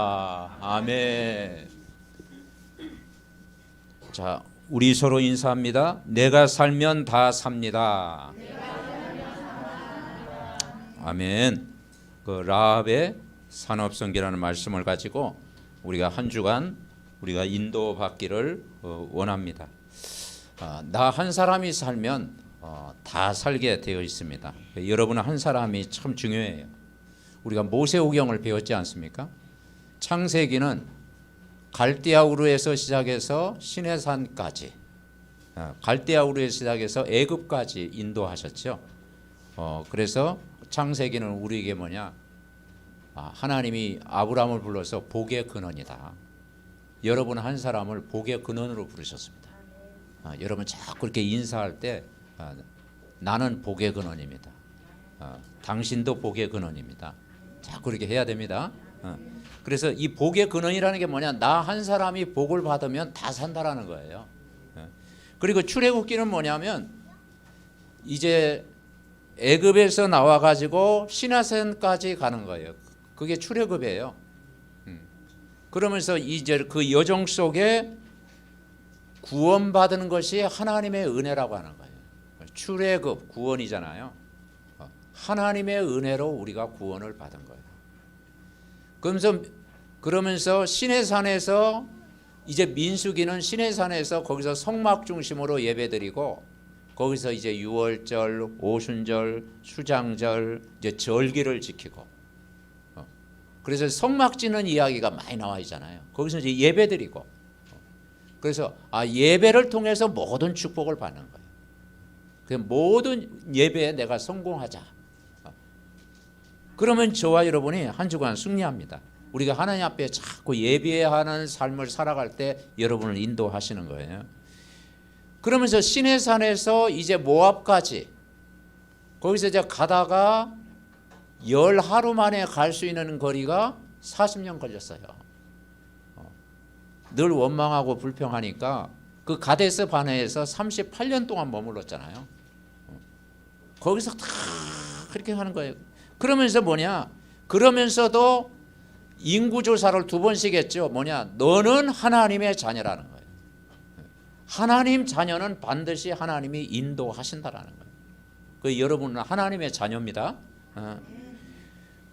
아멘. 자, 우리 서로 인사합니다. 내가 살면 다 삽니다. 아멘. 그 라합의 산업성기라는 말씀을 가지고 우리가 한 주간 우리가 인도받기를 원합니다. 나 한 사람이 살면 다 살게 되어 있습니다. 여러분 한 사람이 참 중요해요. 우리가 모세오경을 배웠지 않습니까? 창세기는 갈대아우르에서 시작해서 시내산까지, 갈대아우르에서 시작해서 애굽까지 인도하셨죠. 그래서 창세기는 우리에게 뭐냐? 하나님이 아브라함을 불러서 복의 근원이다. 여러분 한 사람을 복의 근원으로 부르셨습니다. 여러분 자꾸 이렇게 인사할 때 나는 복의 근원입니다. 당신도 복의 근원입니다. 자꾸 이렇게 해야 됩니다. 그래서 이 복의 근원이라는 게 뭐냐? 나 한 사람이 복을 받으면 다 산다라는 거예요. 그리고 출애굽기는 뭐냐면 이제 애굽에서 나와 가지고 시내산까지 가는 거예요. 그게 출애굽이에요. 그러면서 이제 그 여정 속에 구원받는 것이 하나님의 은혜라고 하는 거예요. 출애굽 구원이잖아요. 하나님의 은혜로 우리가 구원을 받은 거예요. 그러면서 시내산에서 이제 민수기는 시내산에서 거기서 성막 중심으로 예배드리고 거기서 이제 유월절, 오순절, 수장절 이제 절기를 지키고 그래서 성막 짓는 이야기가 많이 나와 있잖아요. 거기서 이제 예배드리고 그래서 예배를 통해서 모든 축복을 받는 거예요. 그 모든 예배에 내가 성공하자. 그러면 저와 여러분이 한 주간 승리합니다. 우리가 하나님 앞에 자꾸 예배하는 삶을 살아갈 때 여러분을 인도하시는 거예요. 그러면서 시내산에서 이제 모압까지 거기서 이제 가다가 10하루 만에 갈 수 있는 거리가 40년 걸렸어요. 늘 원망하고 불평하니까 그 가데스 바네에서 38년 동안 머물렀잖아요. 거기서 다 그렇게 하는 거예요. 그러면서 뭐냐? 그러면서도 인구조사를 2번씩 했죠. 뭐냐? 너는 하나님의 자녀라는 거예요. 하나님 자녀는 반드시 하나님이 인도하신다라는 거예요. 그 여러분은 하나님의 자녀입니다.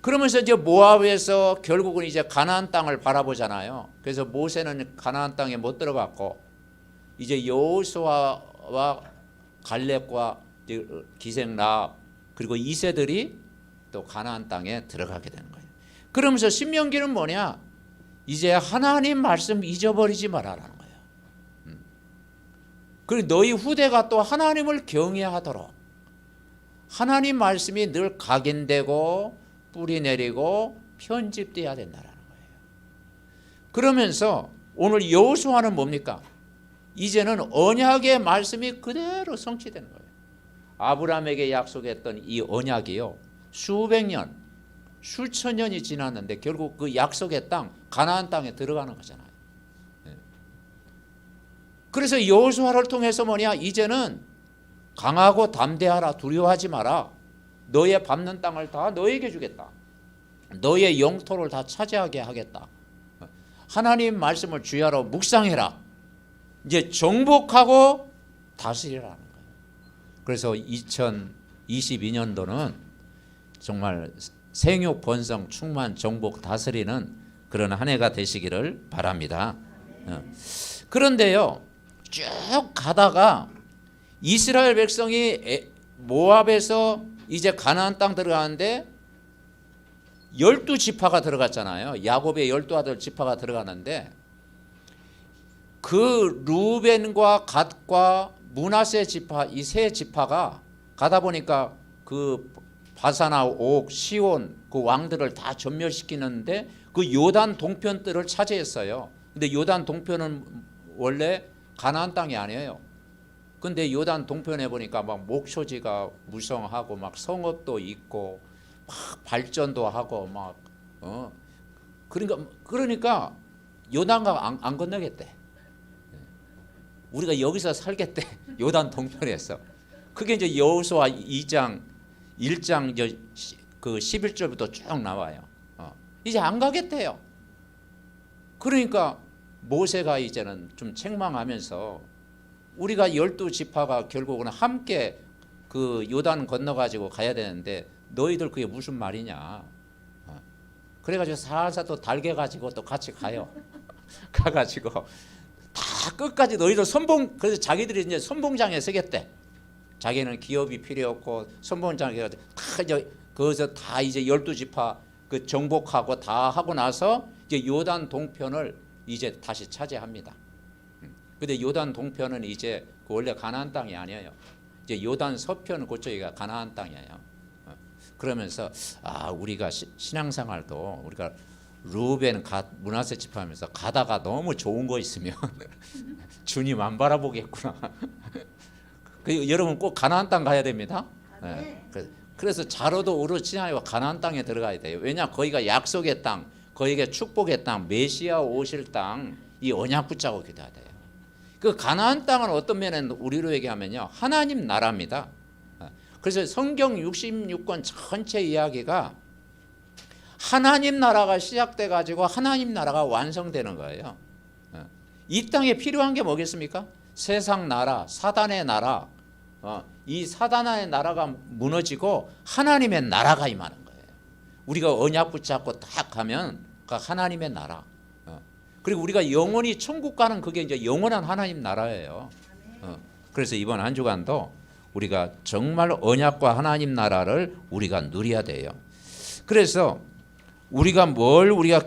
그러면서 이제 모압에서 결국은 이제 가나안 땅을 바라보잖아요. 그래서 모세는 가나안 땅에 못 들어갔고 이제 여호수아와 갈렙과 기생 라합 그리고 이세들이 또 가나안 땅에 들어가게 되는 거예요. 그러면서 신명기는 뭐냐? 이제 하나님 말씀 잊어버리지 말아라는 거예요. 그리고 너희 후대가 또 하나님을 경외하도록 하나님 말씀이 늘 각인되고 뿌리 내리고 편집돼야 된다는 거예요. 그러면서 오늘 여호수아는 뭡니까? 이제는 언약의 말씀이 그대로 성취되는 거예요. 아브라함에게 약속했던 이 언약이요. 수백 년, 수천 년이 지났는데 결국 그 약속의 땅, 가나안 땅에 들어가는 거잖아요. 그래서 여호수아를 통해서 뭐냐? 이제는 강하고 담대하라, 두려워하지 마라. 너의 밟는 땅을 다 너에게 주겠다. 너의 영토를 다 차지하게 하겠다. 하나님 말씀을 주야로 묵상해라. 이제 정복하고 다스리라는 거예요. 그래서 2022년도는 정말 생육 번성 충만 정복 다스리는 그런 한 해가 되시기를 바랍니다. 그런데요, 쭉 가다가 이스라엘 백성이 모압에서 이제 가나안 땅 들어가는데 12지파가 들어갔잖아요. 야곱의 12아들 지파가 들어가는데 그 루벤과 갓과 므낫세 지파 이 세 지파가 가다 보니까 그 바사나 옥, 시온 그 왕들을 다 전멸시키는데 그 요단 동편 뜰을 차지했어요. 근데 요단 동편은 원래 가나안 땅이 아니에요. 근데 요단 동편에 보니까 막 목초지가 무성하고 막 성읍도 있고 막 발전도 하고 막 그러니까 요단강 안 건너겠대. 우리가 여기서 살겠대. 요단 동편에서. 그게 이제 여호수아 2장 1장 그 11절부터 쭉 나와요. 이제 안 가겠대요. 그러니까 모세가 이제는 좀 책망하면서 우리가 12지파가 결국은 함께 그 요단 건너가지고 가야 되는데 너희들 그게 무슨 말이냐. 그래가지고 살살 또 달게 가지고 또 같이 가요. 가가지고 다 끝까지 너희들 선봉, 그래서 자기들이 이제 선봉장에 서겠대. 자기는 기업이 필요 없고 선봉장에 다 이제 거기서 다 이제 12지파 그 정복하고 다 하고 나서 이제 요단 동편을 이제 다시 차지합니다. 근데 요단 동편은 이제 그 원래 가나안 땅이 아니에요. 이제 요단 서편은 그쪽이가 가나안 땅이에요. 그러면서 우리가 신앙생활도 우리가 루벤 므낫세 지파하면서 가다가 너무 좋은 거 있으면 주님 안 바라보겠구나. 여러분 꼭 가나안 땅 가야 됩니다. 네. 그래서 자로도 우르 시나이와 가나안 땅에 들어가야 돼요. 왜냐 거기가 약속의 땅, 거기가 축복의 땅, 메시아 오실 땅, 이 언약 붙잡고 기도해야 돼요. 그 가나안 땅은 어떤 면에는 우리로 얘기하면요 하나님 나라입니다. 그래서 성경 66권 전체 이야기가 하나님 나라가 시작돼 가지고 하나님 나라가 완성되는 거예요. 이 땅에 필요한 게 뭐겠습니까? 세상 나라, 사단의 나라, 이 사단의 나라가 무너지고 하나님의 나라가 임하는 거예요. 우리가 언약 붙잡고 딱 가면 하나님의 나라. 그리고 우리가 영원히 천국 가는 그게 이제 영원한 하나님 나라예요. 그래서 이번 한 주간도 우리가 정말 언약과 하나님 나라를 우리가 누려야 돼요. 그래서 우리가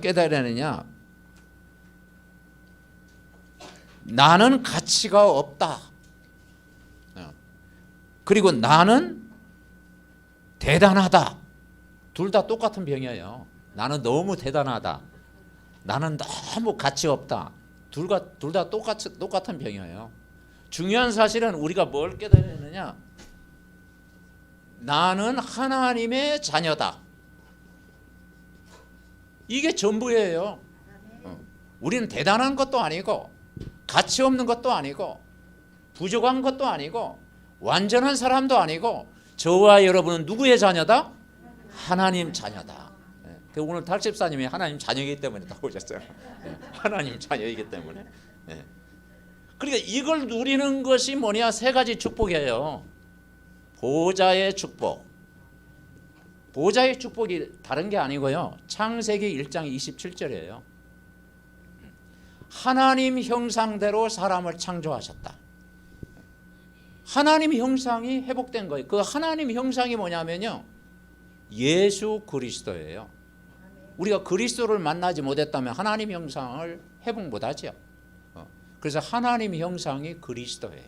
깨달아야 되느냐? 나는 가치가 없다. 그리고 나는 대단하다. 둘 다 똑같은 병이에요. 나는 너무 대단하다. 나는 너무 가치 없다. 둘 다 똑같은 병이에요. 중요한 사실은 우리가 뭘 깨달아야 되느냐? 나는 하나님의 자녀다. 이게 전부예요. 우리는 대단한 것도 아니고 가치 없는 것도 아니고 부족한 것도 아니고 완전한 사람도 아니고 저와 여러분은 누구의 자녀다? 하나님 자녀다. 오늘 달집사님이 하나님 자녀이기 때문에 다 오셨어요. 하나님 자녀이기 때문에. 그러니까 이걸 누리는 것이 뭐냐? 세 가지 축복이에요. 보좌의 축복. 보좌의 축복이 다른 게 아니고요. 창세기 1장 27절이에요. 하나님 형상대로 사람을 창조하셨다. 하나님 형상이 회복된 거예요. 그 하나님 형상이 뭐냐면요. 예수 그리스도예요. 우리가 그리스도를 만나지 못했다면 하나님 형상을 회복 못하죠. 그래서 하나님 형상이 그리스도예요.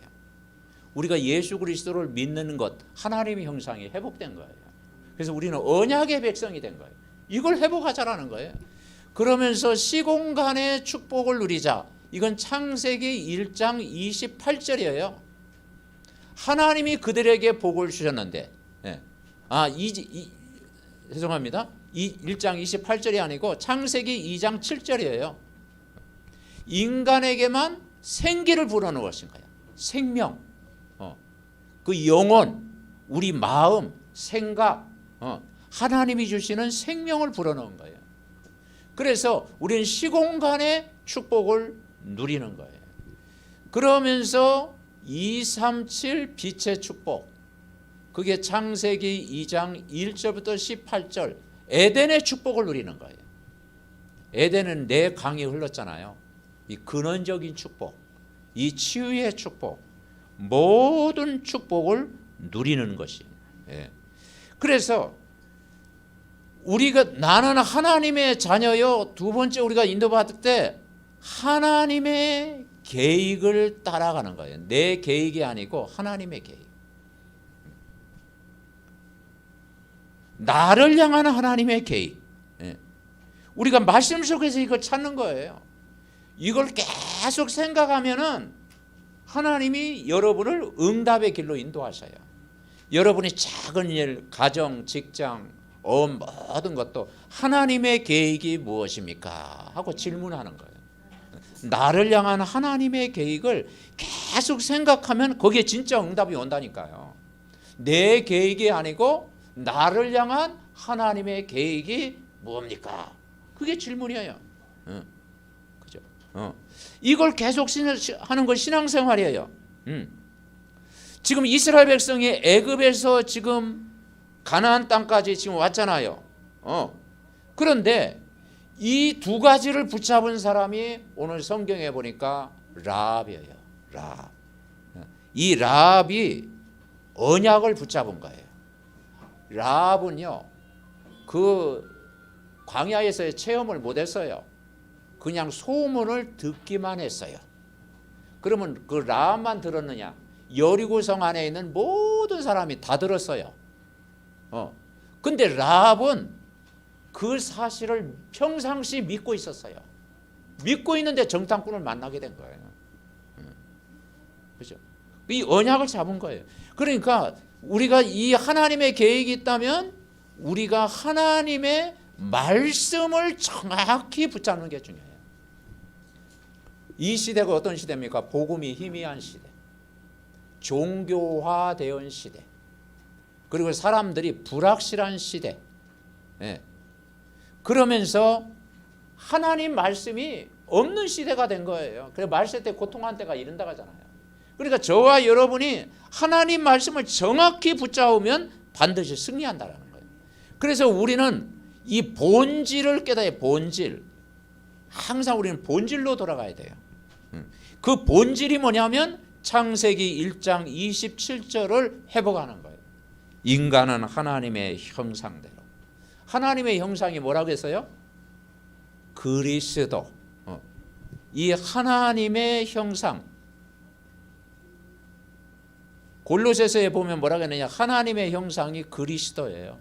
우리가 예수 그리스도를 믿는 것, 하나님의 형상이 회복된 거예요. 그래서 우리는 언약의 백성이 된 거예요. 이걸 회복하자라는 거예요. 그러면서 시공간의 축복을 누리자. 이건 창세기 1장 28절이에요. 하나님이 그들에게 복을 주셨는데, 죄송합니다. 1장 28절이 아니고 창세기 2장 7절이에요. 인간에게만 생기를 불어넣으신 거예요. 생명, 그 영혼, 우리 마음, 생각, 하나님이 주시는 생명을 불어넣은 거예요. 그래서 우리는 시공간의 축복을 누리는 거예요. 그러면서 237 빛의 축복, 그게 창세기 2장 1절부터 18절 에덴의 축복을 누리는 거예요. 에덴은 내 강이 흘렀잖아요. 이 근원적인 축복, 이 치유의 축복, 모든 축복을 누리는 것이. 그래서 우리가 나는 하나님의 자녀요. 두 번째 우리가 인도받을 때 하나님의 계획을 따라가는 거예요. 내 계획이 아니고 하나님의 계획. 나를 향한 하나님의 계획. 우리가 말씀 속에서 이걸 찾는 거예요. 이걸 계속 생각하면은 하나님이 여러분을 응답의 길로 인도하셔요. 여러분이 작은 일, 가정, 직장, 모든 것도 하나님의 계획이 무엇입니까? 하고 질문하는 거예요. 나를 향한 하나님의 계획을 계속 생각하면 거기에 진짜 응답이 온다니까요. 내 계획이 아니고 나를 향한 하나님의 계획이 뭡니까? 그게 질문이에요. 이걸 계속 하는 건 신앙생활이에요. 지금 이스라엘 백성이 애굽에서 지금 가나안 땅까지 지금 왔잖아요. 그런데 이 두 가지를 붙잡은 사람이 오늘 성경에 보니까 라합이에요. 라합. 이 라합이 언약을 붙잡은 거예요. 라합은요, 그 광야에서의 체험을 못했어요. 그냥 소문을 듣기만 했어요. 그러면 그 라합만 들었느냐? 여리고성 안에 있는 모든 사람이 다 들었어요. 근데 라합은 그 사실을 평상시 믿고 있었어요. 믿고 있는데 정탐꾼을 만나게 된 거예요. 그렇죠? 이 언약을 잡은 거예요. 그러니까 우리가 이 하나님의 계획이 있다면 우리가 하나님의 말씀을 정확히 붙잡는 게 중요해요. 이 시대가 어떤 시대입니까? 복음이 희미한 시대, 종교화되어 시대, 그리고 사람들이 불확실한 시대. 그러면서 하나님 말씀이 없는 시대가 된 거예요. 그래서 말세 때 고통한 때가 이른다 하잖아요. 그러니까 저와 여러분이 하나님 말씀을 정확히 붙잡으면 반드시 승리한다는 거예요. 그래서 우리는 이 본질을 깨달아야 본질. 항상 우리는 본질로 돌아가야 돼요. 그 본질이 뭐냐면 창세기 1장 27절을 회복하는 거예요. 인간은 하나님의 형상대로. 하나님의 형상이 뭐라고 했어요? 그리스도. 이 하나님의 형상. 골로새서에 보면 뭐라고 했느냐? 하나님의 형상이 그리스도예요.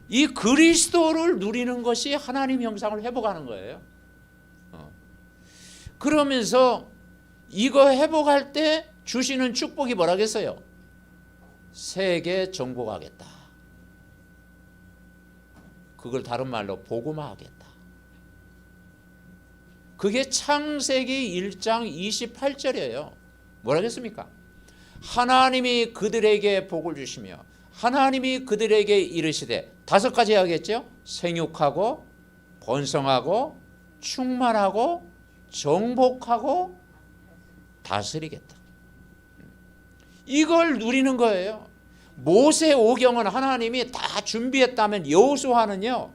이 그리스도를 누리는 것이 하나님 형상을 회복하는 거예요. 그러면서 이거 회복할 때 주시는 축복이 뭐라겠어요? 세계 정복하겠다. 그걸 다른 말로 복음화하겠다. 그게 창세기 1장 28절이에요. 뭐라겠습니까? 하나님이 그들에게 복을 주시며 하나님이 그들에게 이르시되 5가지 하겠죠? 생육하고 번성하고 충만하고 정복하고 다스리겠다. 이걸 누리는 거예요. 모세 오경은 하나님이 다 준비했다면 여호수아서는요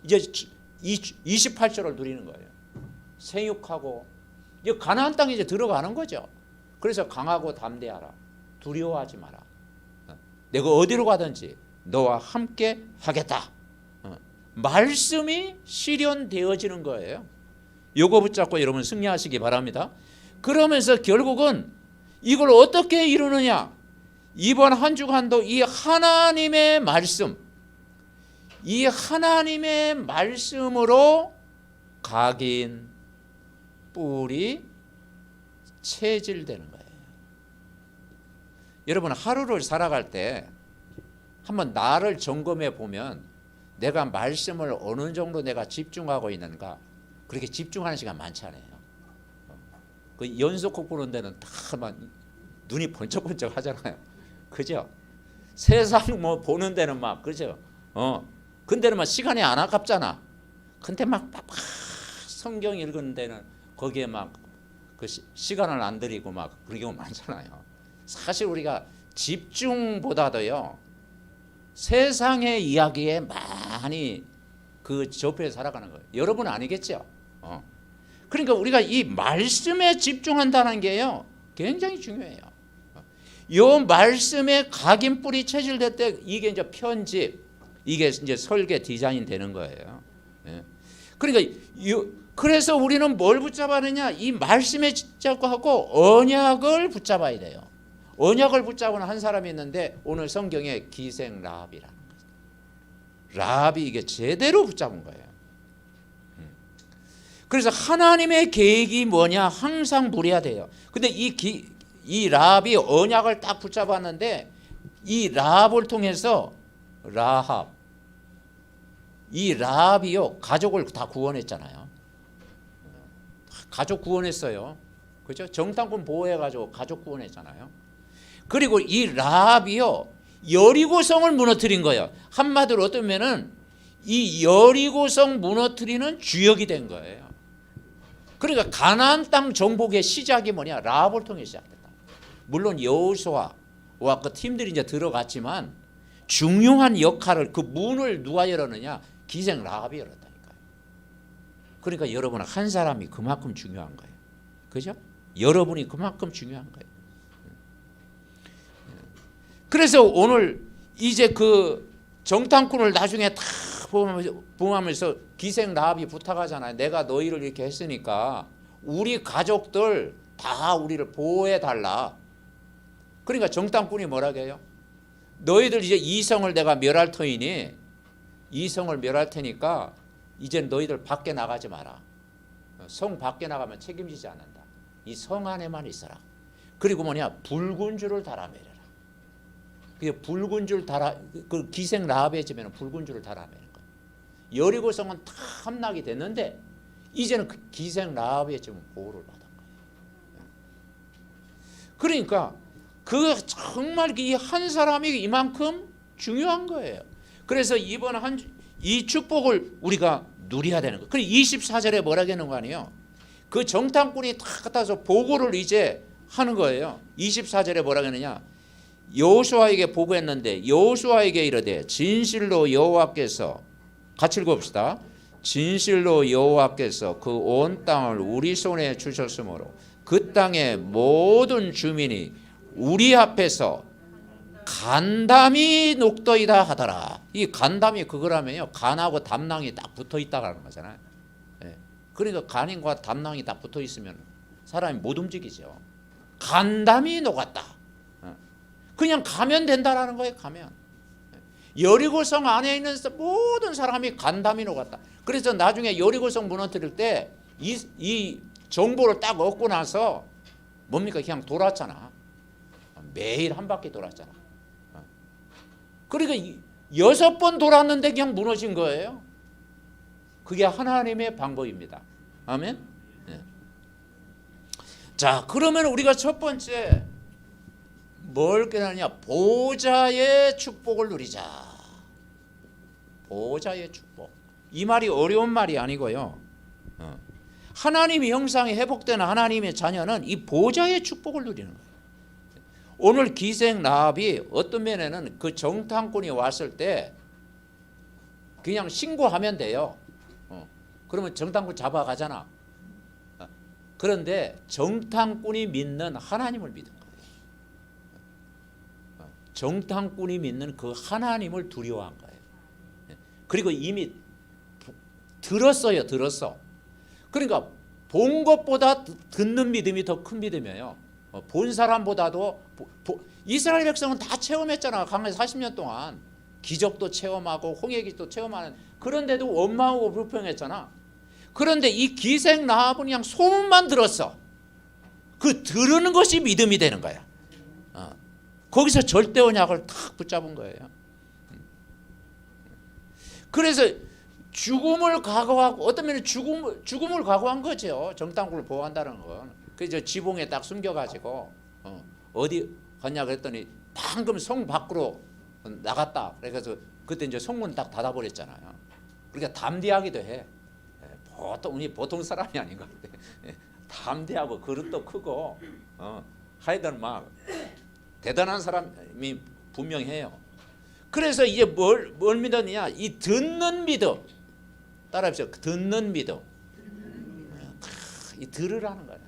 이제 28절을 누리는 거예요. 생육하고 이제 가나안 땅에 이제 들어가는 거죠. 그래서 강하고 담대하라. 두려워하지 마라. 내가 어디로 가든지 너와 함께 하겠다. 말씀이 실현되어지는 거예요. 요거 붙잡고 여러분 승리하시기 바랍니다. 그러면서 결국은 이걸 어떻게 이루느냐? 이번 한 주간도 이 하나님의 말씀, 이 하나님의 말씀으로 각인, 뿌리, 체질되는 거예요. 여러분 하루를 살아갈 때 한번 나를 점검해 보면 내가 말씀을 어느 정도 내가 집중하고 있는가? 그렇게 집중하는 시간 많지 않아요. 그 연속곡 보는 데는 다 막 눈이 번쩍번쩍 하잖아요. 그죠? 세상 뭐 보는 데는 막 그죠? 근데는 막 시간이 안 아깝잖아. 근데 막 성경 읽는 데는 거기에 막 그 시간을 안 들이고 막 그런 경우 많잖아요. 사실 우리가 집중보다도요 세상의 이야기에 많이 그 접해 살아가는 거예요. 여러분 아니겠죠? 그러니까 우리가 이 말씀에 집중한다는 게요 굉장히 중요해요. 이 말씀에 각인 뿌리 체질될 때 이게 이제 편집, 이게 이제 설계 디자인 되는 거예요. 그러니까 그래서 우리는 뭘 붙잡아야 되냐? 이 말씀에 붙잡고 하고 언약을 붙잡아야 돼요. 언약을 붙잡은 한 사람이 있는데 오늘 성경에 기생 라합이라는 거예요. 라합이 이게 제대로 붙잡은 거예요. 그래서 하나님의 계획이 뭐냐? 항상 누려야 돼요. 근데 이 라합이 언약을 딱 붙잡았는데 이 라합을 통해서 이 라합이요 가족을 다 구원했잖아요. 가족 구원했어요. 그죠? 정탐꾼 보호해가지고 가족 구원했잖아요. 그리고 이 라합이요 여리고성을 무너뜨린 거예요. 한마디로 어떠면은 이 여리고성 무너뜨리는 주역이 된 거예요. 그러니까 가나안 땅 정복의 시작이 뭐냐? 라합을 통해 시작됐다. 물론 여호수아와 그 팀들이 이제 들어갔지만 중요한 역할을, 그 문을 누가 열었느냐? 기생 라합이 열었다니까요. 그러니까 여러분, 한 사람이 그만큼 중요한 거예요. 그죠? 여러분이 그만큼 중요한 거예요. 그래서 오늘 이제 그 정탐꾼을 나중에 다 보면서 기생 라합이 부탁하잖아요. 내가 너희를 이렇게 했으니까 우리 가족들 다 우리를 보호해 달라. 그러니까 정탐꾼이 뭐라고 해요? 너희들 이제 이 성을 내가 멸할 터이니, 이 성을 멸할 테니까 이제 너희들 밖에 나가지 마라. 성 밖에 나가면 책임지지 않는다. 이 성 안에만 있어라. 그리고 뭐냐? 붉은 줄을 달아매려라. 그 붉은 줄 달아, 그 기생 라합의 집에는 붉은 줄을 달아매는 거예요. 여리고성은 다 함락이 됐는데 이제는 그 기생 라합의 집은 보호를 받은 거예요. 그러니까 그 정말 이 한 사람이 이만큼 중요한 거예요. 그래서 이번 이 축복을 우리가 누려야 되는 거예요. 그리고 24절에 뭐라고 하는 거 아니에요? 그 정탐꾼이 다 갖다서 보고를 이제 하는 거예요. 24절에 뭐라고 하느냐? 여호수아에게 보고했는데 여호수아에게 이르되 진실로 여호와께서, 같이 읽어봅시다. 진실로 여호와께서 그 온 땅을 우리 손에 주셨으므로 그 땅의 모든 주민이 우리 앞에서 간담이 녹더이다 하더라. 이 간담이 그거라면요, 간하고 담낭이 딱 붙어 있다라는 거잖아요. 그러니까 간과 담낭이 딱 붙어 있으면 사람이 못 움직이죠. 간담이 녹았다. 그냥 가면 된다라는 거예요. 가면. 여리고성 안에 있는 모든 사람이 간담이 녹았다. 그래서 나중에 여리고성 무너뜨릴 때 이 정보를 딱 얻고 나서 뭡니까? 그냥 돌았잖아. 매일 한 바퀴 돌았잖아. 그러니까 6번 돌았는데 그냥 무너진 거예요. 그게 하나님의 방법입니다. 아멘. 네. 자, 그러면 우리가 첫 번째 뭘 깨달으냐? 보좌의 축복을 누리자. 보좌의 축복. 이 말이 어려운 말이 아니고요. 하나님의 형상이 회복되는 하나님의 자녀는 이 보좌의 축복을 누리는 거예요. 오늘 기생 라합이 어떤 면에는 그 정탐꾼이 왔을 때 그냥 신고하면 돼요. 그러면 정탐꾼 잡아가잖아. 그런데 정탐꾼이 믿는 하나님을 믿은 거예요. 정탐꾼이 믿는 그 하나님을 두려워한 거예요. 그리고 이미 들었어요. 들었어. 그러니까 본 것보다 듣는 믿음이 더 큰 믿음이에요. 본 사람보다도 이스라엘 백성은 다 체험했잖아. 강에서 40년 동안 기적도 체험하고 홍해기도 체험하는, 그런데도 원망하고 불평했잖아. 그런데 이 기생 라합은 그냥 소문만 들었어. 그 들으는 것이 믿음이 되는 거야. 거기서 절대 언약을 탁 붙잡은 거예요. 그래서 죽음을 각오하고, 어떤 면에 죽음을 각오한 거죠. 정탐꾼을 보호한다는 건. 그래서 지붕에 딱 숨겨가지고 어디 갔냐 그랬더니 방금 성 밖으로 나갔다. 그래서 그때 이제 성문 딱 닫아버렸잖아요. 그러니까 담대하기도 해. 보통 사람이 아닌 것 같아. 담대하고 그릇도 크고 하여튼 막 대단한 사람이 분명해요. 그래서 이제 뭘 믿었느냐? 이 듣는 믿음. 따라합시다. 듣는 믿음. 이 들으라는 거예요.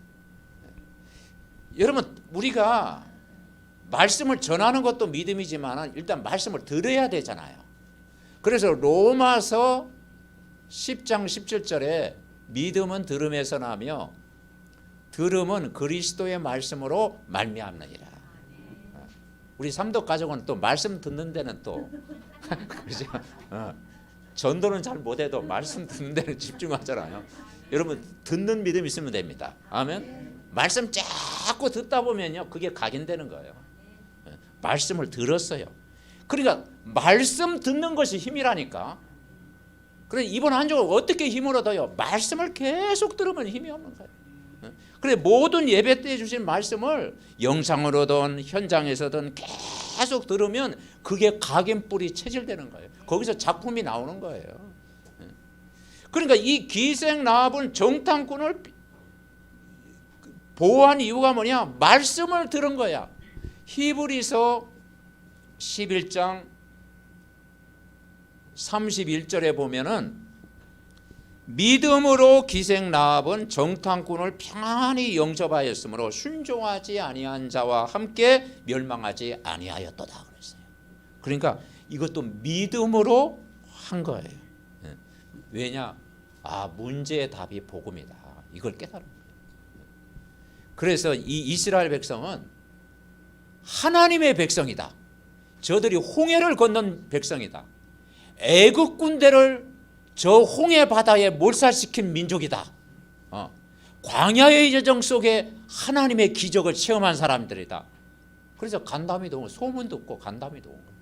여러분, 우리가 말씀을 전하는 것도 믿음이지만 일단 말씀을 들어야 되잖아요. 그래서 로마서 10장 17절에 믿음은 들음에서 나며 들음은 그리스도의 말씀으로 말미암느니라. 우리 삼덕 가족은 또 말씀 듣는 데는 또 그렇죠? 전도는 잘 못해도 말씀 듣는 데는 집중하잖아요. 여러분, 듣는 믿음 있으면 됩니다. 아멘. 말씀 자꾸 듣다 보면요, 그게 각인되는 거예요. 말씀을 들었어요. 그러니까 말씀 듣는 것이 힘이라니까. 그래, 이번 한 주가 어떻게 힘을 얻어요? 말씀을 계속 들으면 힘이 없는 거예요. 그래, 모든 예배 때 주신 말씀을 영상으로든 현장에서든 계속 들으면 그게 각인뿔이 체질되는 거예요. 거기서 작품이 나오는 거예요. 그러니까 이 기생 라합은 정탐꾼을 보호한 이유가 뭐냐? 말씀을 들은 거야. 히브리서 11장 31절에 보면은 믿음으로 기생 라합은 정탐꾼을 평안히 영접하였으므로 순종하지 아니한 자와 함께 멸망하지 아니하였도다 그랬어요. 그러니까 이것도 믿음으로 한 거예요. 왜냐? 문제의 답이 복음이다. 이걸 깨달은 거예요. 그래서 이 이스라엘 백성은 하나님의 백성이다. 저들이 홍해를 건넌 백성이다. 애국 군대를 저 홍해 바다에 몰살시킨 민족이다. 광야의 여정 속에 하나님의 기적을 체험한 사람들이다. 그래서 간담이 온 소문 듣고 간담이 온 거예요.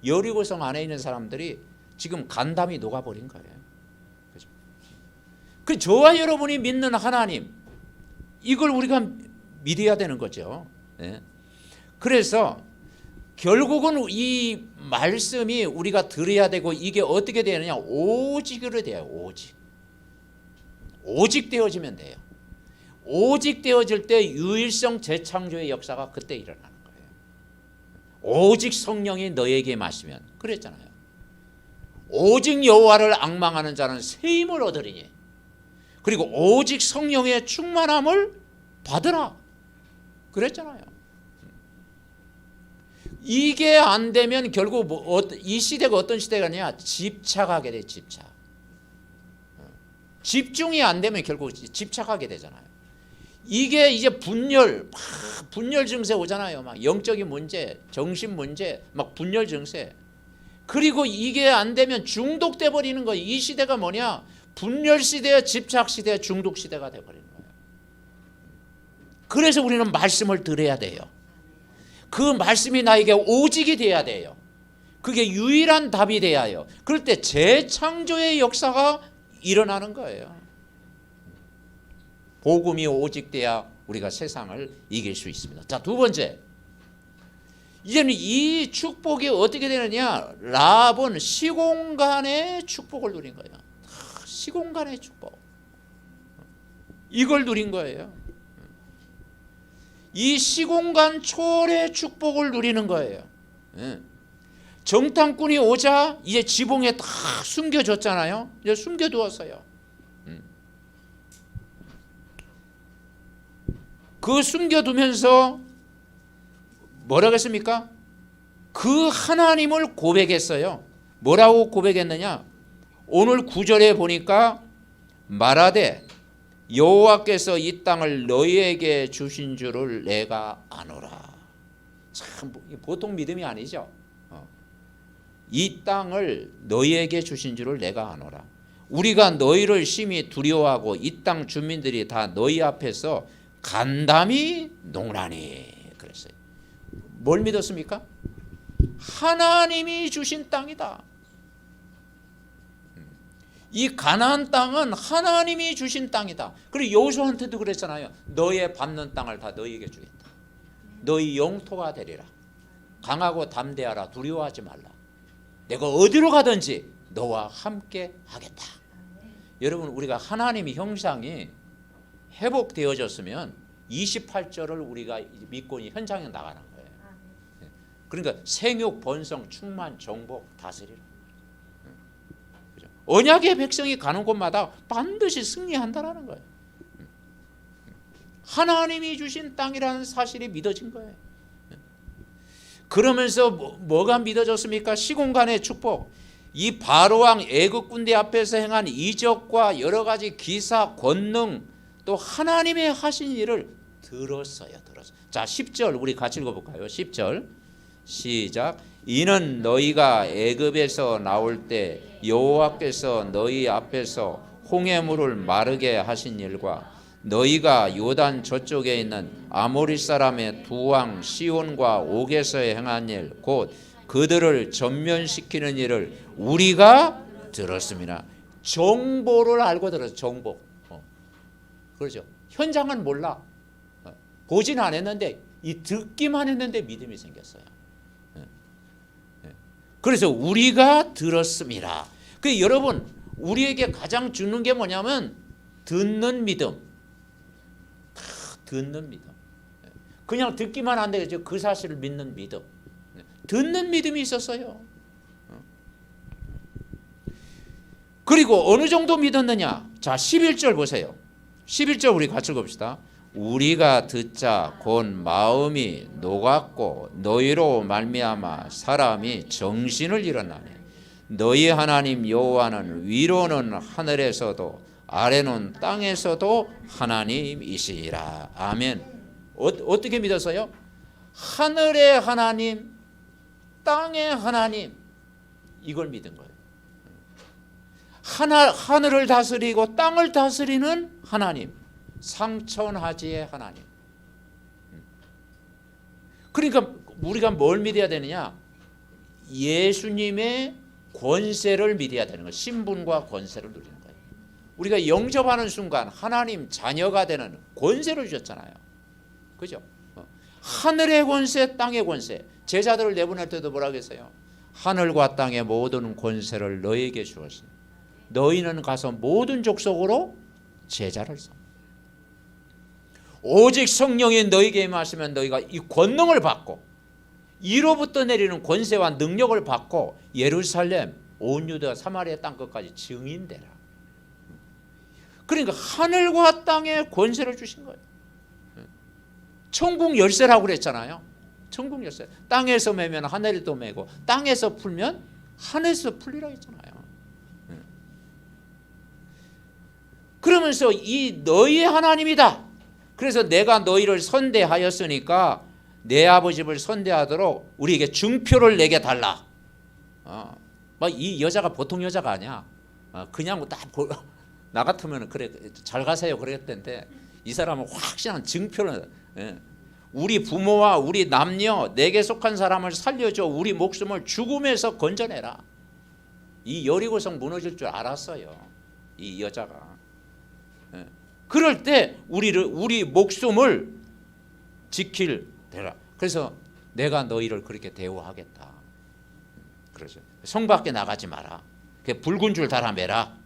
여리고성 안에 있는 사람들이 지금 간담이 녹아버린 거예요. 그죠? 그 저와 여러분이 믿는 하나님, 이걸 우리가 믿어야 되는 거죠. 네. 그래서 결국은 이 말씀이 우리가 들어야 되고 이게 어떻게 되느냐? 오직으로 돼요. 오직 되어지면 돼요. 오직 되어질 때 유일성 재창조의 역사가 그때 일어나는 거예요. 오직 성령이 너에게 마시면 그랬잖아요. 오직 여호와를 앙망하는 자는 새 힘을 얻으리니 그리고 오직 성령의 충만함을 받으라 그랬잖아요. 이게 안 되면 결국 이 시대가 어떤 시대가냐? 집착하게 돼. 집중이 안 되면 결국 집착하게 되잖아요. 이게 이제 분열 증세 오잖아요. 막 영적인 문제, 정신 문제, 막 분열 증세. 그리고 이게 안 되면 중독돼 버리는 거예요. 이 시대가 뭐냐? 분열 시대, 집착 시대, 중독 시대가 돼 버리는 거예요. 그래서 우리는 말씀을 들어야 돼요. 그 말씀이 나에게 오직이 돼야 돼요. 그게 유일한 답이 돼야 해요. 그럴 때 재창조의 역사가 일어나는 거예요. 복음이 오직돼야 우리가 세상을 이길 수 있습니다. 자, 두 번째, 이제는 이 축복이 어떻게 되느냐? 라합은 시공간의 축복을 누린 거예요. 시공간의 축복, 이걸 누린 거예요. 이 시공간 초월의 축복을 누리는 거예요. 정탐꾼이 오자 이제 지붕에 다 숨겨졌잖아요. 이제 숨겨두었어요. 그 숨겨두면서 뭐라고 했습니까? 그 하나님을 고백했어요. 뭐라고 고백했느냐? 오늘 9절에 보니까 말하되 여호와께서 이 땅을 너희에게 주신 줄을 내가 아노라. 참 보통 믿음이 아니죠. 이 땅을 너희에게 주신 줄을 내가 아노라. 우리가 너희를 심히 두려워하고 이 땅 주민들이 다 너희 앞에서 간담이 농라니 그랬어요. 뭘 믿었습니까? 하나님이 주신 땅이다. 이 가나안 땅은 하나님이 주신 땅이다. 그리고 여호수아한테도 그랬잖아요. 너의 밟는 땅을 다 너희에게 주겠다. 너희 영토가 되리라. 강하고 담대하라. 두려워하지 말라. 내가 어디로 가든지 너와 함께 하겠다. 여러분, 우리가 하나님의 형상이 회복되어졌으면 28절을 우리가 믿고 현장에 나가는 거예요. 그러니까 생육, 번성, 충만, 정복, 다스리라. 언약의 백성이 가는 곳마다 반드시 승리한다는 거예요. 하나님이 주신 땅이라는 사실이 믿어진 거예요. 그러면서 뭐가 믿어졌습니까? 시공간의 축복. 이 바로왕 애국 군대 앞에서 행한 이적과 여러 가지 기사, 권능, 또 하나님의 하신 일을 들었어요. 자, 10절 우리 같이 읽어볼까요? 10절 시작. 이는 너희가 애굽에서 나올 때 여호와께서 너희 앞에서 홍해물을 마르게 하신 일과 너희가 요단 저쪽에 있는 아모리 사람의 두 왕 시온과 옥에서 행한 일, 곧 그들을 전면시키는 일을 우리가 들었습니다. 정보를 알고 들었어요. 정보. 그렇죠. 현장은 몰라. 보진 않았는데 이 듣기만 했는데 믿음이 생겼어요. 그래서 우리가 들었습니다. 그 여러분 우리에게 가장 주는 게 뭐냐면 듣는 믿음. 듣는 믿음. 그냥 듣기만 안 되겠죠. 그 사실을 믿는 믿음. 듣는 믿음이 있었어요. 그리고 어느 정도 믿었느냐? 자, 11절 보세요. 11절 우리 같이 읽읍시다. 우리가 듣자 곧 마음이 녹았고 너희로 말미암아 사람이 정신을 잃었나니 너희 하나님 여호와는 위로는 하늘에서도 아래는 땅에서도 하나님이시라. 아멘. 어떻게 믿었어요? 하늘의 하나님, 땅의 하나님, 이걸 믿은 거예요. 하늘을 다스리고 땅을 다스리는 하나님, 상천하지의 하나님. 그러니까 우리가 뭘 믿어야 되느냐? 예수님의 권세를 믿어야 되는 거예요. 신분과 권세를 누리는 거예요. 우리가 영접하는 순간 하나님 자녀가 되는 권세를 주셨잖아요. 그죠? 하늘의 권세, 땅의 권세. 제자들을 내보낼 때도 뭐라고 했어요? 하늘과 땅의 모든 권세를 너희에게 주었으니 너희는 가서 모든 족속으로 제자를 삼아. 오직 성령이 너희에게 임하시면 너희가 이 권능을 받고 이로부터 내리는 권세와 능력을 받고 예루살렘, 온 유다, 사마리아 땅 끝까지 증인되라. 그러니까 하늘과 땅의 권세를 주신 거예요. 천국 열쇠라고 그랬잖아요. 천국 열쇠. 땅에서 매면 하늘에도 매고 땅에서 풀면 하늘에서 풀리라고 했잖아요. 그러면서 이 너희의 하나님이다. 그래서 내가 너희를 선대하였으니까 내 아버지를 선대하도록 우리에게 증표를 내게 달라. 이 여자가 보통 여자가 아니야. 그냥 딱 나 같으면 그래 잘 가세요 그랬던데 이 사람은 확실한 증표를. 우리 부모와 우리 남녀 내게 속한 사람을 살려줘. 우리 목숨을 죽음에서 건져내라. 이 여리고성 무너질 줄 알았어요. 이 여자가. 그럴 때 우리 목숨을 지킬 되라. 그래서 내가 너희를 그렇게 대우하겠다. 그래서 성 밖에 나가지 마라. 붉은 줄 달아 매라.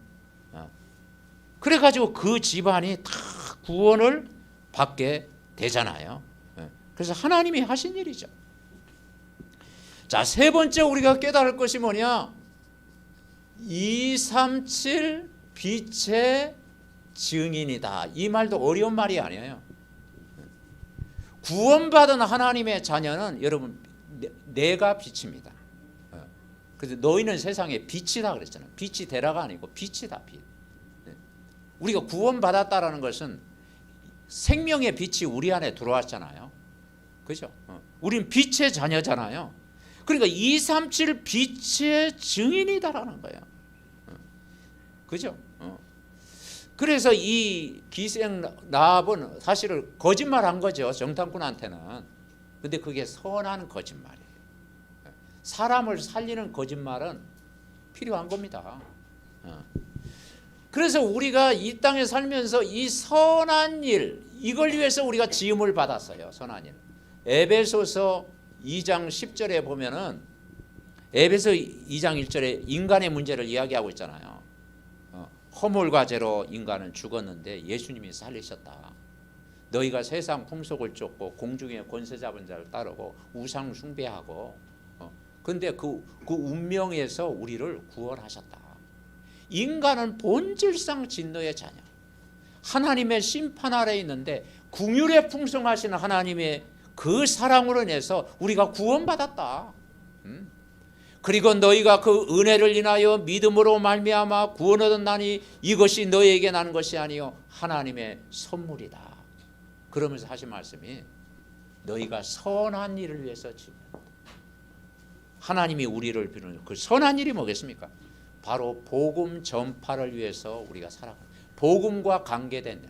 그래가지고 그 집안이 다 구원을 받게 되잖아요. 그래서 하나님이 하신 일이죠. 자, 세 번째 우리가 깨달을 것이 뭐냐? 237 빛의 증인이다. 이 말도 어려운 말이 아니에요. 구원받은 하나님의 자녀는 여러분 내가 빛입니다. 그래서 너희는 세상의 빛이다 그랬잖아요. 빛이 되라가 아니고 빛이다. 빛. 우리가 구원받았다라는 것은 생명의 빛이 우리 안에 들어왔잖아요. 그죠? 우린 빛의 자녀잖아요. 그러니까 237 빛의 증인이다라는 거예요. 그죠? 그래서 이 기생 라합은 사실은 거짓말한 거죠. 정탐꾼한테는. 근데 그게 선한 거짓말이에요. 사람을 살리는 거짓말은 필요한 겁니다. 그래서 우리가 이 땅에 살면서 이 선한 일, 이걸 위해서 우리가 지음을 받았어요. 선한 일. 에베소서 2장 10절에 보면은 에베소 2장 1절에 인간의 문제를 이야기하고 있잖아요. 허물과 죄로 인간은 죽었는데 예수님이 살리셨다. 너희가 세상 풍속을 쫓고 공중의 권세 잡은 자를 따르고 우상 숭배하고 근데 그 운명에서 우리를 구원하셨다. 인간은 본질상 진노의 자녀. 하나님의 심판 아래 있는데 긍휼에 풍성하신 하나님의 그 사랑으로 인해서 우리가 구원받았다. 그리고 너희가 그 은혜를 인하여 믿음으로 말미암아 구원 얻었나니 이것이 너희에게 난 것이 아니요 하나님의 선물이다. 그러면서 하신 말씀이 너희가 선한 일을 위해서 지금 하나님이 우리를 비누는 그 선한 일이 뭐겠습니까? 바로 복음 전파를 위해서 우리가 살아가는 복음과 관계된 일,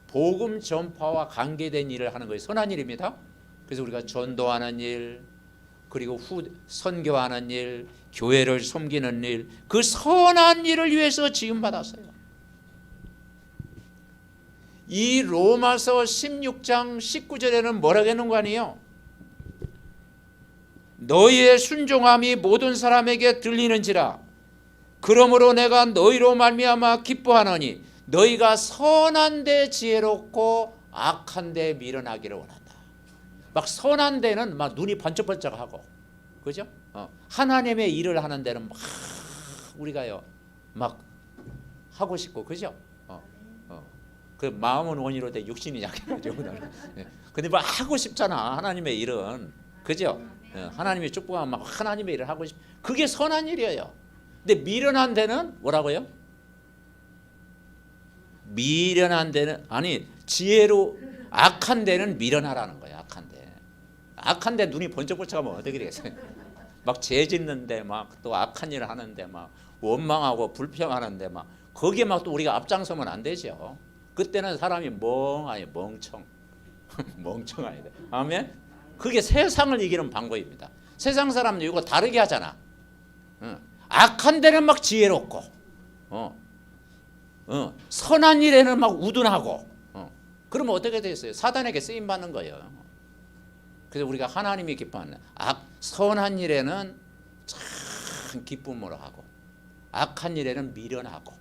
복음 전파와 관계된 일을 하는 것이 선한 일입니다. 그래서 우리가 전도하는 일, 그리고 선교하는 일, 교회를 섬기는 일, 그 선한 일을 위해서 지음받았어요. 이 로마서 16장 19절에는 뭐라고 했는 거 아니에요? 너희의 순종함이 모든 사람에게 들리는지라. 그러므로 내가 너희로 말미암아 기뻐하노니 너희가 선한 데 지혜롭고 악한 데 미련하기를 원한다. 막 선한 데는 막 눈이 번쩍번쩍하고, 그죠? 하나님의 일을 하는 데는 막 우리가요 막 하고 싶고, 그죠? 그 마음은 원이로 돼 육신이 약해가지고. 근데 막 하고 싶잖아 하나님의 일은, 그죠? 하나님의 축복하면 막 하나님의 일을 하고 싶. 그게 선한 일이에요. 근데 미련한 데는 뭐라고요? 미련한 데는 아니 지혜로 악한 데는 미련하라는 거예요. 악한 데. 악한 데 눈이 번쩍번쩍하면 어떻게 되겠어요? 막 죄 짓는데 막 또 악한 일을 하는데 막 원망하고 불평하는데 막 거기에 막 또 우리가 앞장서면 안 되죠. 그때는 사람이 멍하니 멍청해야 돼. 아멘. 그게 세상을 이기는 방법입니다. 세상 사람들 이거 다르게 하잖아. 악한 데는 막 지혜롭고, 선한 일에는 막 우둔하고, 그러면 어떻게 되겠어요? 사단에게 쓰임 받는 거예요. 그래서 우리가 하나님이 기뻐하는 선한 일에는 참 기쁨으로 하고, 악한 일에는 미련하고,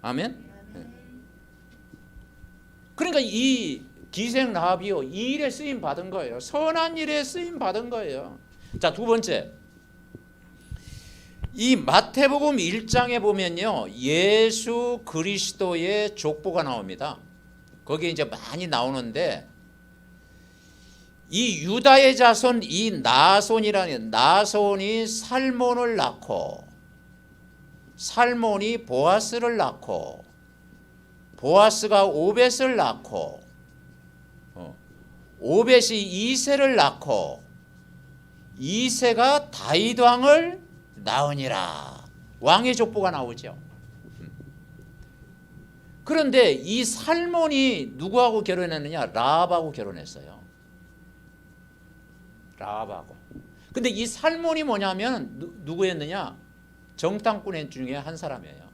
아멘. 그러니까 이 기생 라합이요 이 일에 쓰임 받은 거예요. 선한 일에 쓰임 받은 거예요. 자, 두 번째, 이 마태복음 1장에 보면요 예수 그리스도의 족보가 나옵니다. 거기에 이제 많이 나오는데 이 유다의 자손 이 나손이라는 나손이 살몬을 낳고 살몬이 보아스를 낳고 보아스가 오벳을 낳고 오벳이 이새를 낳고 이새가 다윗 왕을 낳으니라. 왕의 족보가 나오죠. 그런데 이 살몬이 누구하고 결혼했느냐? 라합하고 결혼했어요. 라합하고. 근데 이 살몬이 뭐냐면 누구였느냐? 정탐꾼 중에 한 사람이에요.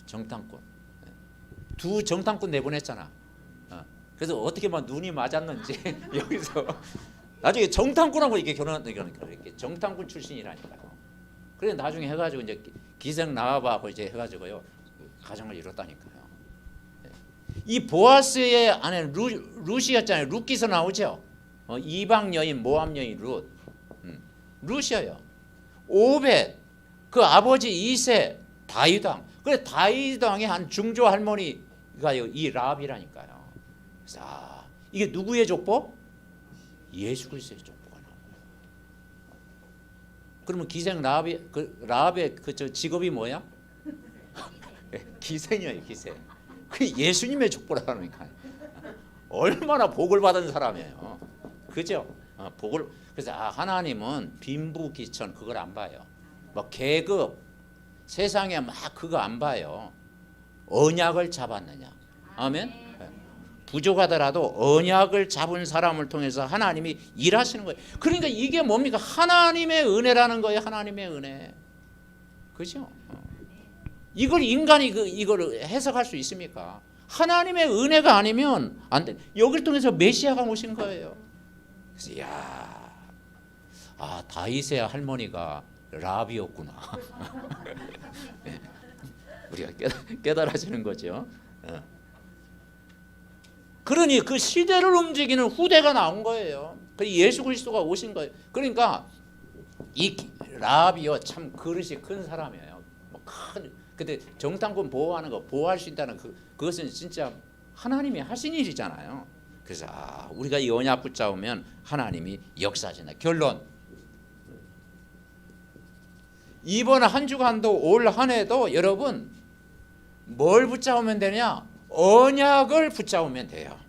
정탐꾼. 두 정탐꾼 내보냈잖아. 그래서 어떻게 막 눈이 맞았는지 여기서 나중에 정탐꾼하고 이렇게 결혼했던 거니까 이렇게 정탐꾼 출신이라니까요. 그래 나중에 해가지고 이제 기생 라합하고 이제 해가지고요 가정을 이뤘다니까요. 이 보아스의 아내는 룻이었잖아요. 룻기서 나오죠. 이방 여인 모압 여인 룻이에요. 오벳 그 아버지 이새 다윗 왕. 그래 다윗 왕의 한 중조 할머니가요 이 라합이라니까요. 그래서 이게 누구의 족보? 예수 그리스도의 족보가 나와요. 그러면 기생 라합의 그 직업이 뭐야? 기생이에요, 기생. 그 예수님의 족보라니까요. 얼마나 복을 받은 사람이에요. 그죠? 복을. 그래서 하나님은 빈부귀천 그걸 안 봐요. 뭐 계급 세상에 막 그거 안 봐요. 언약을 잡았느냐. 아멘. 부족하더라도 언약을 잡은 사람을 통해서 하나님이 일하시는 거예요. 그러니까 이게 뭡니까? 하나님의 은혜라는 거예요. 하나님의 은혜. 그죠? 이걸 인간이 이걸 해석할 수 있습니까? 하나님의 은혜가 아니면 안 돼. 여기를 통해서 메시아가 오신 거예요. 그래서 다윗의 할머니가 라합이었구나. 우리가 깨달아지는 거죠. 그러니 그 시대를 움직이는 후대가 나온 거예요. 예수 그리스도가 오신 거예요. 그러니까 이 라합이요 참 그릇이 큰 사람이에요. 근데 정탐꾼 보호하는 거 보호할 수 있다는 그것은 진짜 하나님이 하신 일이잖아요. 그래서 우리가 이 언약 붙잡으면 하나님이 역사하신다. 결론. 이번 한 주간도 올 한 해도 여러분 뭘 붙잡으면 되냐? 언약을 붙잡으면 돼요.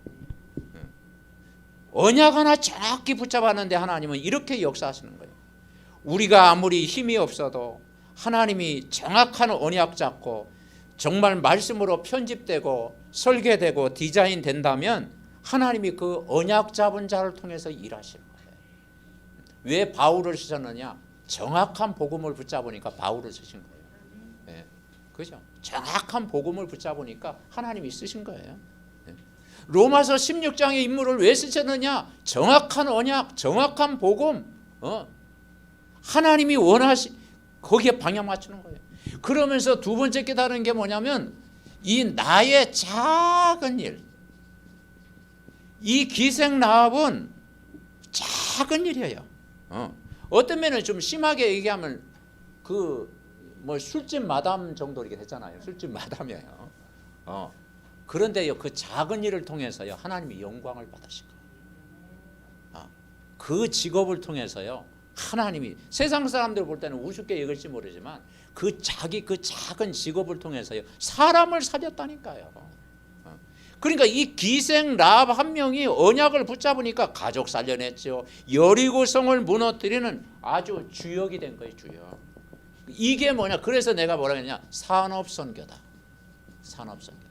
언약 하나 정확히 붙잡았는데 하나님은 이렇게 역사하시는 거예요. 우리가 아무리 힘이 없어도 하나님이 정확한 언약 잡고 정말 말씀으로 편집되고 설계되고 디자인 된다면 하나님이 그 언약 잡은 자를 통해서 일하시는 거예요. 왜 바울을 쓰셨느냐? 정확한 복음을 붙잡으니까 바울을 쓰신 거예요. 네. 그죠? 정확한 복음을 붙잡으니까 하나님이 쓰신 거예요. 네. 로마서 16장의 인물을 왜 쓰셨느냐? 정확한 언약, 정확한 복음, 하나님이 거기에 방향 맞추는 거예요. 그러면서 두 번째 깨달은 게 뭐냐면 이 나의 작은 일, 이 기생 라합은 작은 일이에요. 어떤 면은 좀 심하게 얘기하면 술집 마담 정도 이렇게 됐잖아요. 술집 마담이에요. 그런데요, 그 작은 일을 통해서요, 하나님이 영광을 받으실 거예요. 그 직업을 통해서요, 하나님이 세상 사람들 볼 때는 우습게 여길지 모르지만 그 작은 직업을 통해서요, 사람을 살렸다니까요. 그러니까 이 기생 라합 한 명이 언약을 붙잡으니까 가족 살려냈죠. 여리고성을 무너뜨리는 아주 주역이 된 거예요. 주역. 이게 뭐냐? 그래서 내가 뭐라 했냐? 산업선교다. 산업선교.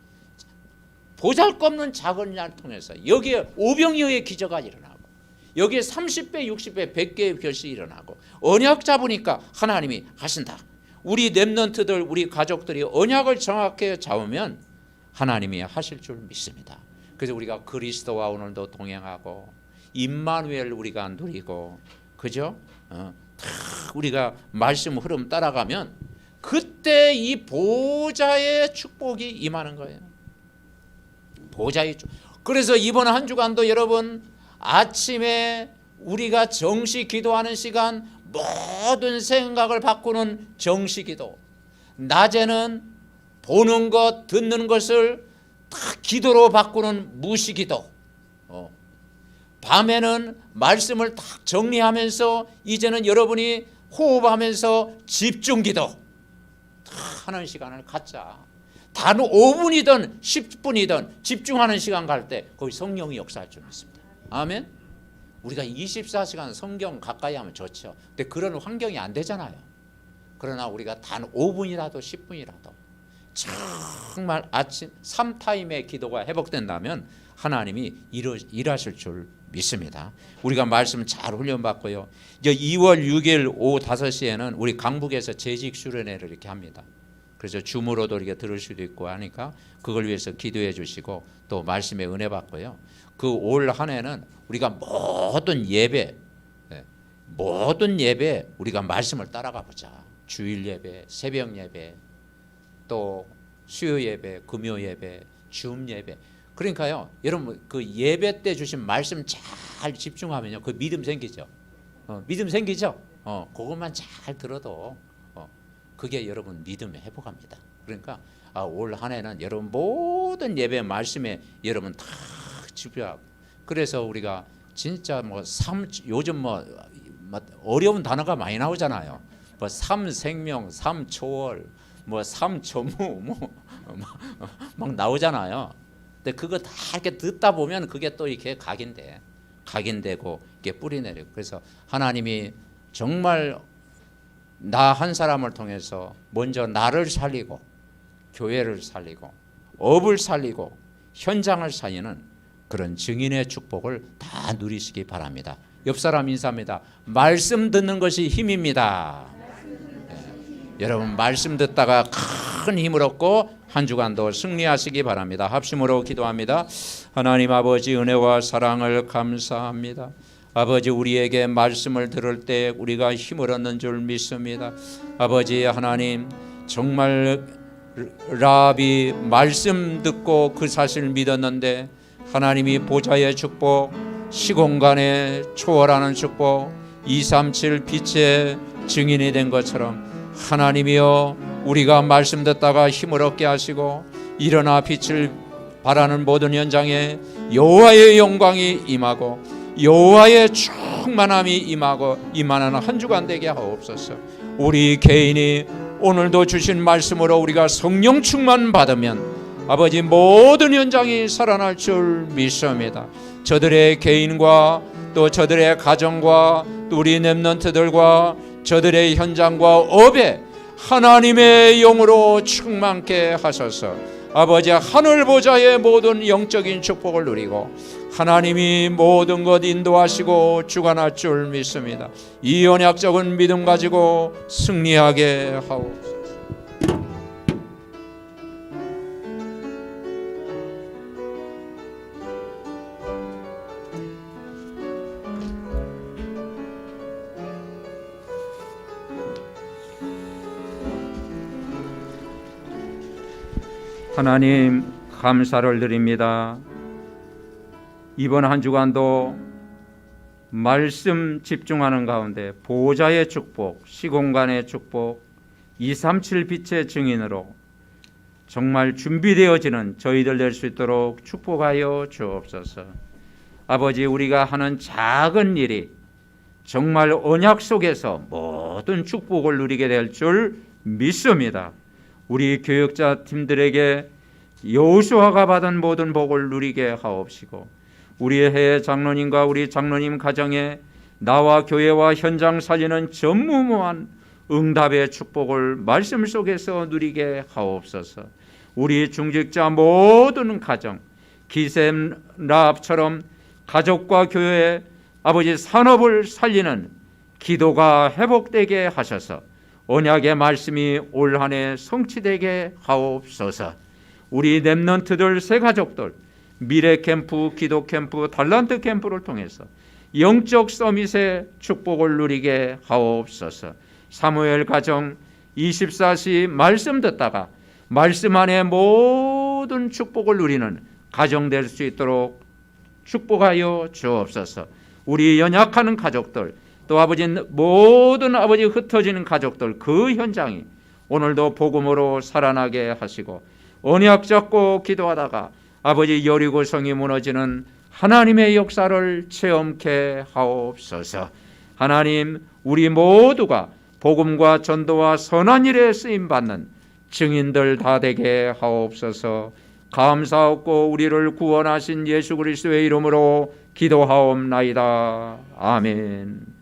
보잘것없는 작은 날 통해서 여기에 오병이어의 기적이 일어나고, 여기에 30배, 60배, 100개의 결실이 일어나고, 언약 잡으니까 하나님이 하신다. 우리 렘넌트들, 우리 가족들이 언약을 정확하게 잡으면 하나님이 하실 줄 믿습니다. 그래서 우리가 그리스도와 오늘도 동행하고 임마누엘 우리가 누리고, 그죠? 우리가 말씀 흐름 따라가면 그때 이 보좌의 축복이 임하는 거예요. 보좌의 축복. 그래서 이번 한 주간도 여러분 아침에 우리가 정시 기도하는 시간, 모든 생각을 바꾸는 정시 기도, 낮에는 보는 것, 듣는 것을 다 기도로 바꾸는 무시 기도, 밤에는 말씀을 딱 정리하면서 이제는 여러분이 호흡하면서 집중 기도 하는 시간을 갖자. 단 5분이든 10분이든 집중하는 시간 갈 때 거기 성령이 역사할 줄 믿습니다. 아멘. 우리가 24시간 성경 가까이 하면 좋죠. 근데 그런 환경이 안 되잖아요. 그러나 우리가 단 5분이라도 10분이라도 정말 아침 3타임의 기도가 회복된다면 하나님이 일하실 줄 믿습니다. 우리가 말씀 잘 훈련받고요. 이제 2월 6일 오후 5시에는 우리 강북에서 재직 수련회를 이렇게 합니다. 그래서 줌으로도 이렇게 들을 수도 있고 하니까 그걸 위해서 기도해 주시고 또 말씀의 은혜 받고요. 그 올 한 해는 우리가 모든 예배 우리가 말씀을 따라가 보자. 주일 예배, 새벽 예배, 또 수요 예배, 금요 예배, 줌 예배. 그러니까요, 여러분 그 예배 때 주신 말씀 잘 집중하면요, 그 믿음 생기죠. 믿음 생기죠. 그것만 잘 들어도 그게 여러분 믿음에 회복합니다. 그러니까 올 한 해는 여러분 모든 예배 말씀에 여러분 다 집중하고, 그래서 우리가 진짜 요즘 어려운 단어가 많이 나오잖아요. 삼생명, 삼초월, 삼초무 막 나오잖아요. 근데 그거 다 이렇게 듣다 보면 그게 또 이렇게 각인되고 이렇게 뿌리내리고, 그래서 하나님이 정말 나 한 사람을 통해서 먼저 나를 살리고 교회를 살리고 업을 살리고 현장을 살리는 그런 증인의 축복을 다 누리시기 바랍니다. 옆 사람 인사합니다. 말씀 듣는 것이 힘입니다. 여러분 말씀 듣다가 큰 힘을 얻고 한 주간도 승리하시기 바랍니다. 합심으로 기도합니다. 하나님 아버지, 은혜와 사랑을 감사합니다. 아버지, 우리에게 말씀을 들을 때 우리가 힘을 얻는 줄 믿습니다. 아버지 하나님, 정말 라합이 말씀 듣고 그 사실을 믿었는데 하나님이 보좌의 축복, 시공간에 초월하는 축복, 237 빛의 증인이 된 것처럼 하나님이여, 우리가 말씀 듣다가 힘을 얻게 하시고 일어나 빛을 발하는 모든 현장에 여호와의 영광이 임하고 여호와의 충만함이 임하는 한 주간 되게 하옵소서. 우리 개인이 오늘도 주신 말씀으로 우리가 성령 충만 받으면 아버지 모든 현장이 살아날 줄 믿습니다. 저들의 개인과 또 저들의 가정과 또 우리 렘넌트들과 저들의 현장과 업에 하나님의 영으로 충만케 하소서. 아버지, 하늘 보좌의 모든 영적인 축복을 누리고 하나님이 모든 것 인도하시고 주관할 줄 믿습니다. 이 언약적인 믿음 가지고 승리하게 하옵소서. 하나님 감사를 드립니다. 이번 한 주간도 말씀 집중하는 가운데 보호자의 축복, 시공간의 축복, 237 빛의 증인으로 정말 준비되어지는 저희들 될 수 있도록 축복하여 주옵소서. 아버지, 우리가 하는 작은 일이 정말 언약 속에서 모든 축복을 누리게 될 줄 믿습니다. 우리 교육자 팀들에게 여호수아가 받은 모든 복을 누리게 하옵시고, 우리의 해외 장로님과 우리 장로님 가정에 나와 교회와 현장 살리는 전무후무한 응답의 축복을 말씀 속에서 누리게 하옵소서. 우리 중직자 모든 가정, 기셈 라합처럼 가족과 교회, 아버지 산업을 살리는 기도가 회복되게 하셔서 언약의 말씀이 올 한 해 성취되게 하옵소서. 우리 렘넌트들 새 가족들 미래 캠프, 기도 캠프, 달란트 캠프를 통해서 영적 서밋의 축복을 누리게 하옵소서. 사무엘 가정 24시 말씀 듣다가 말씀 안에 모든 축복을 누리는 가정 될 수 있도록 축복하여 주옵소서. 우리 연약하는 가족들, 또 아버지 모든 아버지 흩어지는 가족들, 그 현장이 오늘도 복음으로 살아나게 하시고, 언약 잡고 기도하다가 아버지 여리고성이 무너지는 하나님의 역사를 체험케 하옵소서. 하나님, 우리 모두가 복음과 전도와 선한 일에 쓰임받는 증인들 다 되게 하옵소서. 감사하고 우리를 구원하신 예수 그리스도의 이름으로 기도하옵나이다. 아멘.